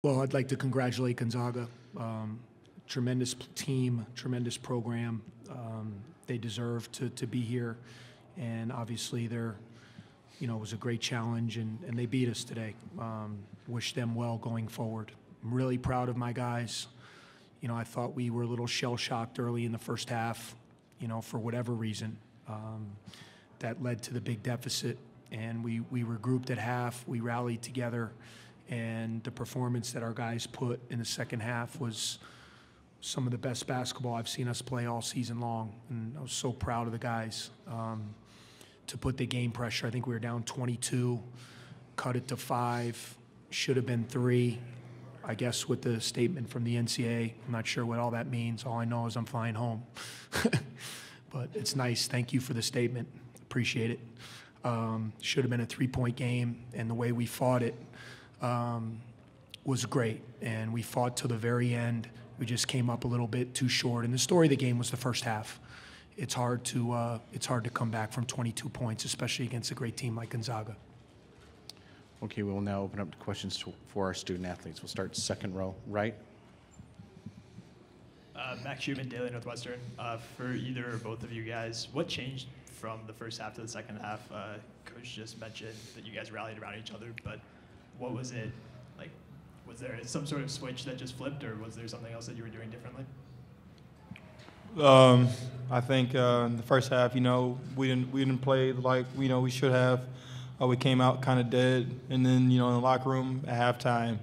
Well, I'd like to congratulate Gonzaga. Tremendous team, tremendous program. They deserve to be here, and obviously it was a great challenge, and they beat us today. Wish them well going forward. I'm really proud of my guys. I thought we were a little shell-shocked early in the first half, for whatever reason. That led to the big deficit, and we regrouped at half. We rallied together, and the performance that our guys put in the second half was some of the best basketball I've seen us play all season long, and I was so proud of the guys to put the game pressure. I think we were down 22, cut it to 5, should have been 3. I guess with the statement from the NCAA, I'm not sure what all that means. All I know is I'm flying home. But it's nice. Thank you for the statement. Appreciate it. Should have been a 3-point game, and the way we fought it was great. And we fought to the very end. We just came up a little bit too short. And the story of the game was the first half. It's hard to come back from 22 points, especially against a great team like Gonzaga. Okay, we will now open up to questions for our student athletes. We'll start second row, right? Max Schumann, Daily Northwestern. For either or both of you guys, what changed from the first half to the second half? Coach just mentioned that you guys rallied around each other, but what was it like? Was there some sort of switch that just flipped, or was there something else that you were doing differently? I think in the first half, we didn't play like we should have. We came out kind of dead, and then in the locker room at halftime,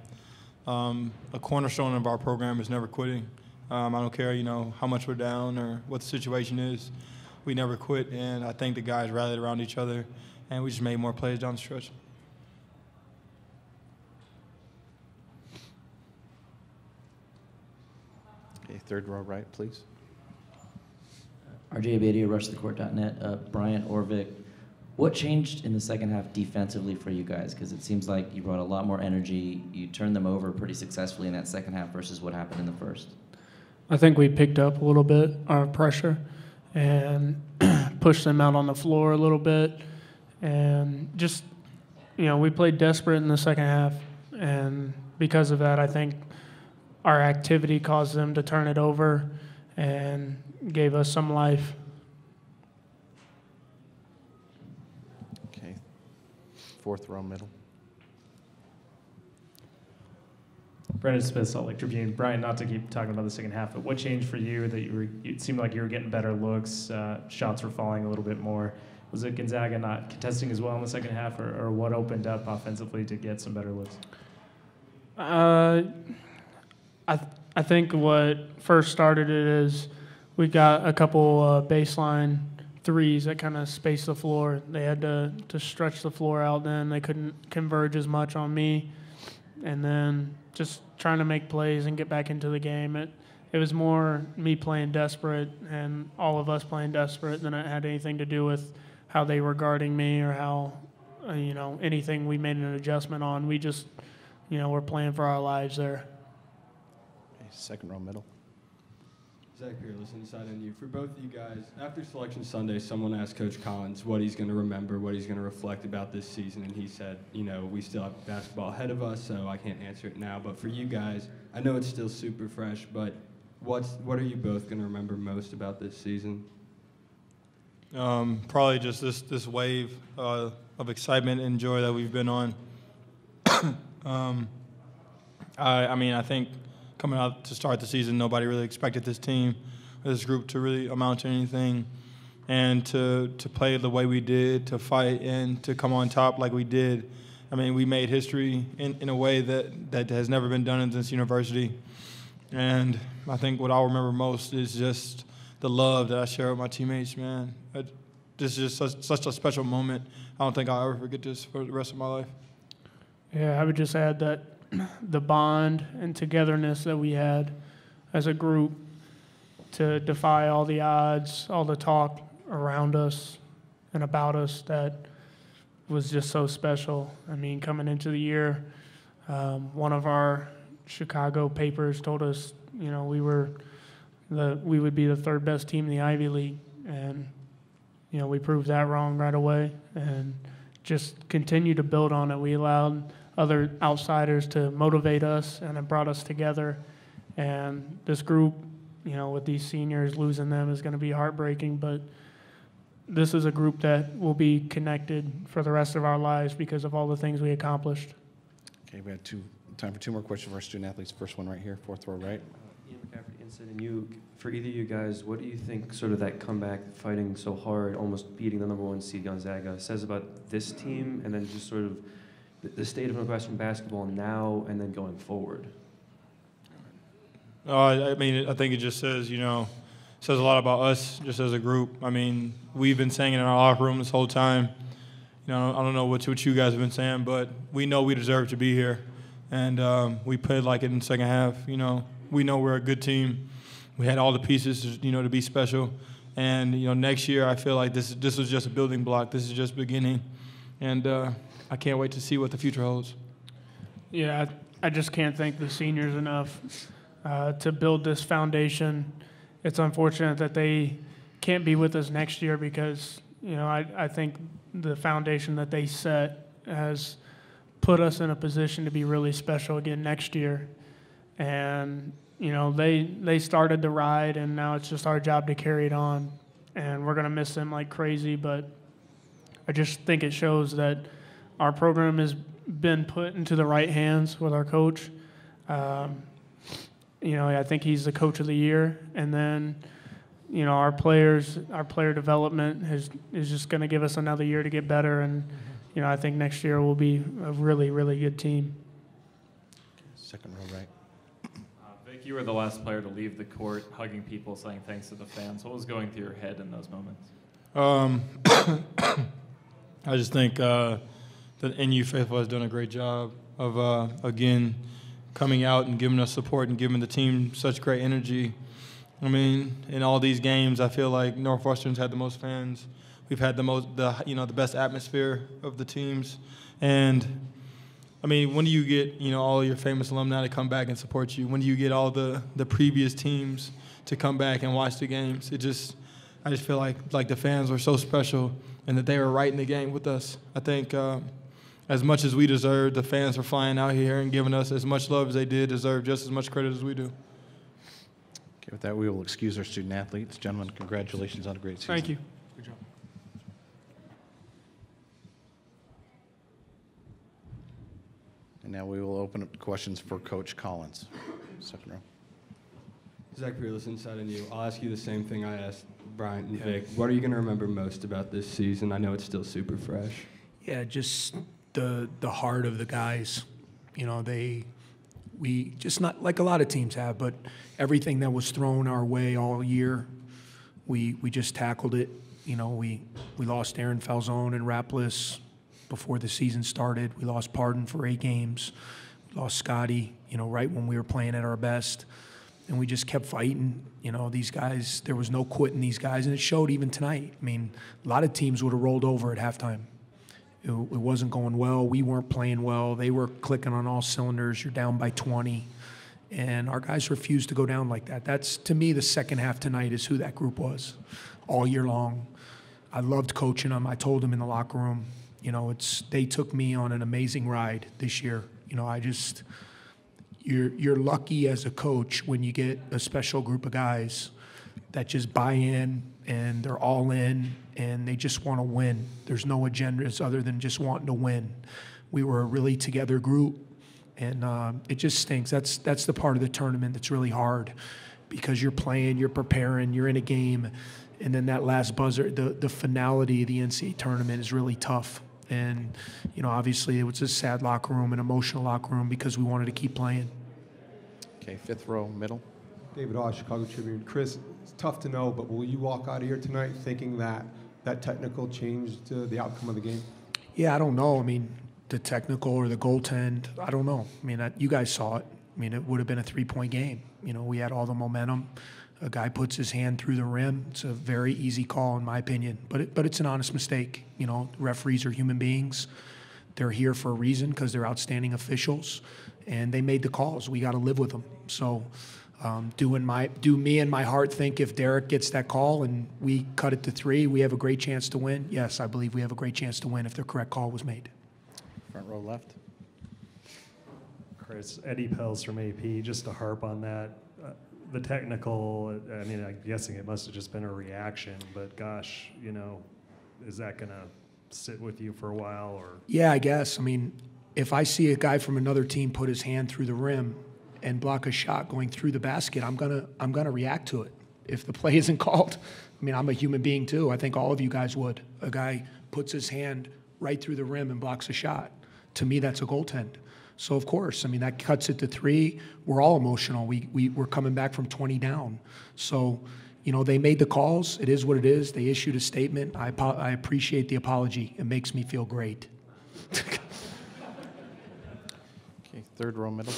a cornerstone of our program is never quitting. I don't care how much we're down or what the situation is. We never quit, and I think the guys rallied around each other, and we just made more plays down the stretch. Okay, third row, right, please. RJ Abadia, RushTheCourt.net. Bryant Orvik, what changed in the second half defensively for you guys? Because it seems like you brought a lot more energy. You turned them over pretty successfully in that second half versus what happened in the first. I think we picked up a little bit our pressure and pushed them out on the floor a little bit. And just, we played desperate in the second half. And because of that, I think our activity caused them to turn it over and gave us some life. Okay, fourth row, middle. Brendan Smith, Salt Lake Tribune. Brian, not to keep talking about the second half, but what changed for you that it seemed like you were getting better looks, shots were falling a little bit more? Was it Gonzaga not contesting as well in the second half, or what opened up offensively to get some better looks? I think what first started it is we got a couple baseline threes that kind of spaced the floor. They had to stretch the floor out then. They couldn't converge as much on me. And then just trying to make plays and get back into the game. It was more me playing desperate and all of us playing desperate than it had anything to do with how they were guarding me or how, anything we made an adjustment on. We just, we're playing for our lives there. Okay, second row, middle. Zach Peerless, Inside NU. For both of you guys, after Selection Sunday, someone asked Coach Collins what he's going to remember, what he's going to reflect about this season, and he said, we still have basketball ahead of us, so I can't answer it now. But for you guys, I know it's still super fresh, but what are you both going to remember most about this season? Probably just this wave of excitement and joy that we've been on. I think coming out to start the season, nobody really expected this team, this group to really amount to anything, and to play the way we did, to fight, and to come on top like we did. We made history in a way that has never been done in this university. And I think what I'll remember most is just the love that I share with my teammates, man. This is just such a special moment. I don't think I'll ever forget this for the rest of my life. Yeah, I would just add that the bond and togetherness that we had as a group to defy all the odds, all the talk around us and about us, that was just so special. Coming into the year, one of our Chicago papers told us, we would be the third best team in the Ivy League, and we proved that wrong right away, and just continue to build on it. We allowed other outsiders to motivate us, and it brought us together. And this group, with these seniors, losing them is going to be heartbreaking, but this is a group that will be connected for the rest of our lives because of all the things we accomplished. Okay, we have time for two more questions for our student athletes. First one right here, fourth row right. Ian McCaffrey, Instant, and for either of you guys, what do you think sort of that comeback, fighting so hard, almost beating the #1 seed Gonzaga, says about this team, and then just sort of the state of Northwestern basketball now and then going forward? I think it just says, says a lot about us just as a group. I mean, we've been saying it in our locker room this whole time. I don't know what you guys have been saying, but we know we deserve to be here. And we played like it in the second half. We know we're a good team. We had all the pieces, to be special. And, next year I feel like this was just a building block. This is just beginning. And I can't wait to see what the future holds. Yeah, I just can't thank the seniors enough to build this foundation. It's unfortunate that they can't be with us next year because, I think the foundation that they set has put us in a position to be really special again next year. And, they started the ride, and now it's just our job to carry it on. And we're going to miss them like crazy, but I just think it shows that our program has been put into the right hands with our coach. I think he's the coach of the year. And then, our player development is just going to give us another year to get better. And, I think next year will be a really, really good team. Second row right. Vic, you were the last player to leave the court, hugging people, saying thanks to the fans. What was going through your head in those moments? I just think the NU faithful has done a great job of, again, coming out and giving us support and giving the team such great energy. In all these games, I feel like Northwestern's had the most fans. We've had the best atmosphere of the teams. And, when do you get, all your famous alumni to come back and support you? When do you get all the previous teams to come back and watch the games? I just feel like the fans were so special and that they were right in the game with us. I think as much as we deserve, the fans for flying out here and giving us as much love as they did deserve just as much credit as we do. Okay, with that, we will excuse our student athletes. Gentlemen, congratulations on a great season. Thank you. Good job. And now we will open up questions for Coach Collins. Second row. Zach Peerless, inside on you. I'll ask you the same thing I asked Bryant and Vic. What are you going to remember most about this season? I know it's still super fresh. Yeah, just the heart of the guys. We just, not like a lot of teams have, but everything that was thrown our way all year, we just tackled it. We lost Aaron Falzone and Rapless before the season started. We lost Pardon for 8 games. We lost Scotty, right when we were playing at our best. And we just kept fighting. These guys, there was no quitting these guys, and it showed even tonight. A lot of teams would have rolled over at halftime. It wasn't going well. We weren't playing well. They were clicking on all cylinders. You're down by 20. And our guys refused to go down like that. That's, to me, the second half tonight is who that group was all year long. I loved coaching them. I told them in the locker room, they took me on an amazing ride this year. You're lucky as a coach when you get a special group of guys that just buy in and they're all in and they just want to win. There's no agendas other than just wanting to win. We were a really together group, and it just stinks. That's the part of the tournament that's really hard because you're playing, you're preparing, you're in a game, and then that last buzzer, the finality of the NCAA tournament is really tough. And, obviously it was a sad locker room, an emotional locker room because we wanted to keep playing. Okay, fifth row, middle. David Osh, Chicago Tribune. Chris, it's tough to know, but will you walk out of here tonight thinking that technical changed the outcome of the game? Yeah, I don't know. The technical or the goaltend, I don't know. You guys saw it. It would have been a 3-point game. We had all the momentum. A guy puts his hand through the rim. It's a very easy call, in my opinion. But it's an honest mistake. Referees are human beings. They're here for a reason because they're outstanding officials, and they made the calls. We got to live with them. So, do me and my heart think if Derek gets that call and we cut it to 3, we have a great chance to win? Yes, I believe we have a great chance to win if the correct call was made. Front row left. Chris, Eddie Pels from AP, just to harp on that. The technical, I mean, I'm guessing it must have just been a reaction, but gosh, you know, is that going to sit with you for a while? Or Yeah, I guess. I mean, if I see a guy from another team put his hand through the rim and block a shot going through the basket, I'm gonna react to it. If the play isn't called, I mean, I'm a human being too. I think all of you guys would. A guy puts his hand right through the rim and blocks a shot. To me, that's a goaltend. So, of course, I mean, that cuts it to 3. We're all emotional. We're coming back from 20 down. So, you know, they made the calls. It is what it is. They issued a statement. I appreciate the apology. It makes me feel great. Okay, third row middle.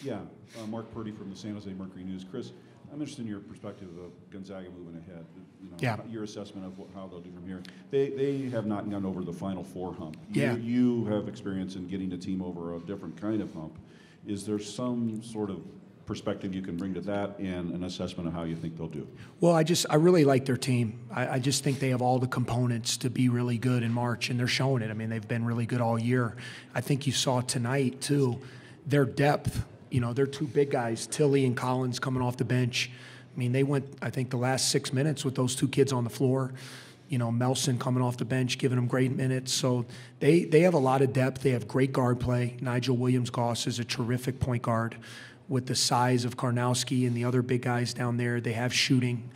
Yeah, Mark Purdy from the San Jose Mercury News. Chris, I'm interested in your perspective of Gonzaga moving ahead. You know, Yeah. Your assessment of how they'll do from here. They have not gone over the Final Four hump. Yeah. You have experience in getting a team over a different kind of hump. Is there some sort of perspective you can bring to that and an assessment of how you think they'll do? Well, I really like their team. I just think they have all the components to be really good in March, and they're showing it. I mean, they've been really good all year. I think you saw tonight, too, their depth. You know, they're 2 big guys, Tilly and Collins, coming off the bench. I mean, they went, I think, the last 6 minutes with those 2 kids on the floor. You know, Melson coming off the bench, giving them great minutes. So they have a lot of depth. They have great guard play. Nigel Williams-Goss is a terrific point guard with the size of Karnowski and the other big guys down there. They have shooting.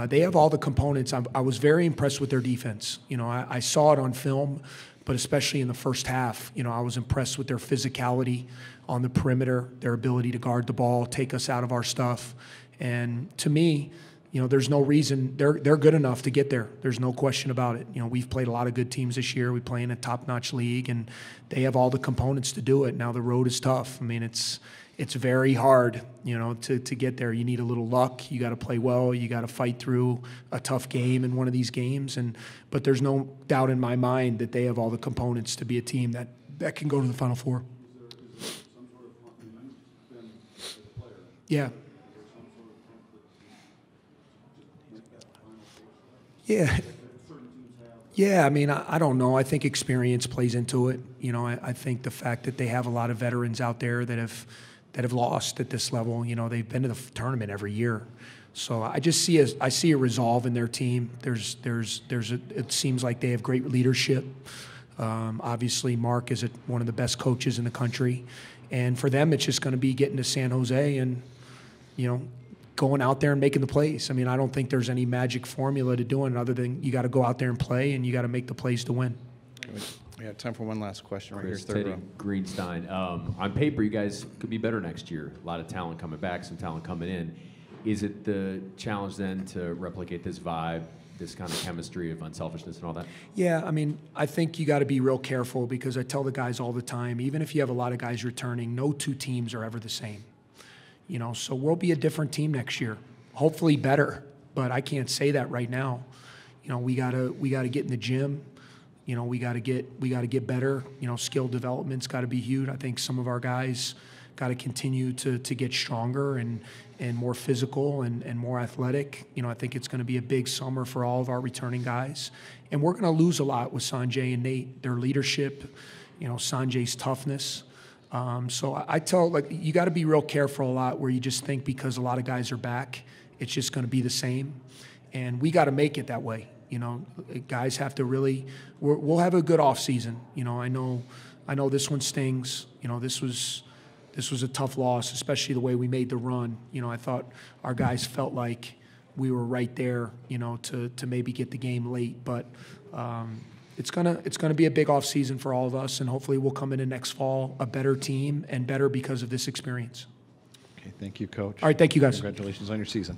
They have all the components. I was very impressed with their defense. You know, I saw it on film, but especially in the first half, you know, I was impressed with their physicality on the perimeter, their ability to guard the ball, take us out of our stuff. And to me, you know, there's no reason they're good enough to get there. There's no question about it. You know, we've played a lot of good teams this year. We play in a top-notch league, and they have all the components to do it. Now the road is tough. I mean, it's very hard, you know, to get there. You need a little luck. You got to play well. You got to fight through a tough game in one of these games. But there's no doubt in my mind that they have all the components to be a team that can go to the Final Four. Is there some sort of compliment then as a player? Yeah. Yeah. Yeah, I mean, I don't know. I think experience plays into it. You know, I think the fact that they have a lot of veterans out there that have lost at this level. You know, they've been to the tournament every year. So I just see a resolve in their team. It seems like they have great leadership. Obviously, Mark is one of the best coaches in the country. And for them, it's just going to be getting to San Jose and, you know, going out there and making the plays. I mean, I don't think there's any magic formula to doing it other than you got to go out there and play, and you got to make the plays to win. We have time for one last question right Chris, here, third Teddy row. Greenstein. On paper, you guys could be better next year. A lot of talent coming back, some talent coming in. Is it the challenge then to replicate this vibe, this kind of chemistry of unselfishness and all that? Yeah, I mean, I think you got to be real careful because I tell the guys all the time, even if you have a lot of guys returning, no 2 teams are ever the same. You know, so we'll be a different team next year, hopefully better, but I can't say that right now. You know, we gotta get in the gym. You know, we gotta get better. You know, skill development's got to be huge. I think some of our guys got to continue to get stronger and more physical and more athletic. You know, I think it's going to be a big summer for all of our returning guys, and we're going to lose a lot with Sanjay and Nate. Their leadership, you know, Sanjay's toughness. So I tell, you got to be real careful a lot where you just think because a lot of guys are back, it's just going to be the same. And we got to make it that way. You know, guys have to really, we'll have a good off season. You know, I know this one stings. You know, this was a tough loss, especially the way we made the run. You know, I thought our guys felt like we were right there, you know, to maybe get the game late. But, it's gonna be a big off season for all of us, and hopefully we'll come into next fall a better team and better because of this experience. Okay, thank you, Coach. All right, thank you, guys. Congratulations on your season.